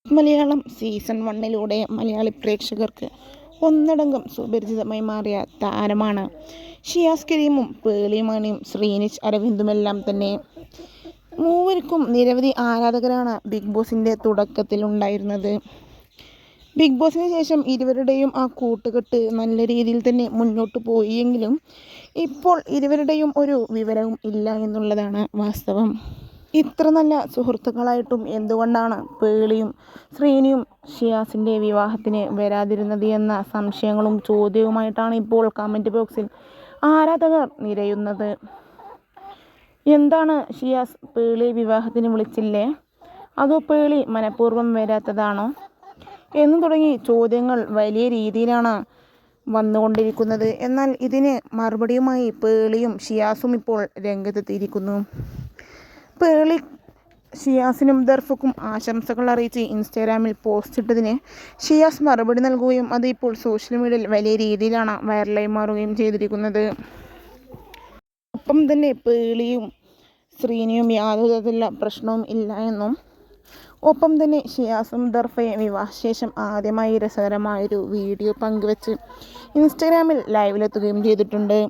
Malayalam season 1 Malayali പ്രേക്ഷകർക്ക് ഒന്നടങ്കം സുപരിചിതമായി മാറിയ താരമാണ് ഷിയാസ് കരീമും പേളിമാണിയും ശ്രീനിഷ് അരവിന്ദുമെല്ലാം തന്നെ. മൂവർക്കും നിരവധി ആരാധകരാണ് ബിഗ് ബോസിൻ്റെ തുടക്കത്തിലുണ്ടായിരുന്നത്. ബിഗ് ബോസിന് ശേഷം ഇരുവരുടെയും ആ കൂട്ടുകെട്ട് നല്ല രീതിയിൽ തന്നെ മുന്നോട്ട് പോയെങ്കിലും ഇപ്പോൾ ഇരുവരുടെയും ഒരു വിവരവും ഇല്ല എന്നുള്ളതാണ് വാസ്തവം. ഇത്ര നല്ല സുഹൃത്തുക്കളായിട്ടും എന്തുകൊണ്ടാണ് പേളിയും ശ്രീനിയും ഷിയാസിൻ്റെ വിവാഹത്തിന് വരാതിരുന്നത് എന്ന സംശയങ്ങളും ചോദ്യവുമായിട്ടാണ് ഇപ്പോൾ കമൻറ്റ് ബോക്സിൽ ആരാധകർ നിരയുന്നത്. എന്താണ് ഷിയാസ് പേളിയെ വിവാഹത്തിന് വിളിച്ചില്ലേ, അതോ പേളി മനഃപൂർവ്വം വരാത്തതാണോ എന്നു തുടങ്ങി ചോദ്യങ്ങൾ വലിയ രീതിയിലാണ് വന്നുകൊണ്ടിരിക്കുന്നത്. എന്നാൽ ഇതിന് മറുപടിയുമായി പേളിയും ഷിയാസും ഇപ്പോൾ രംഗത്തെത്തിയിരിക്കുന്നു. പേളി ഷിയാസിനും ദർഫുക്കും ആശംസകൾ അറിയിച്ച് ഇൻസ്റ്റാഗ്രാമിൽ പോസ്റ്റ് ഇട്ടതിന് ഷിയാസ് മറുപടി നൽകുകയും അത് ഇപ്പോൾ സോഷ്യൽ മീഡിയയിൽ വലിയ രീതിയിലാണ് വൈറലായി മാറുകയും ചെയ്തിരിക്കുന്നത്. ഒപ്പം തന്നെ പേളിയും ശ്രീനിയും യാതൊരു തരത്തിലുള്ള പ്രശ്നവും ഇല്ല എന്നും, ഒപ്പം തന്നെ ഷിയാസും ദർഫയെ വിവാഹശേഷം ആദ്യമായി രസകരമായൊരു വീഡിയോ പങ്കുവെച്ച് ഇൻസ്റ്റാഗ്രാമിൽ ലൈവിലെത്തുകയും ചെയ്തിട്ടുണ്ട്.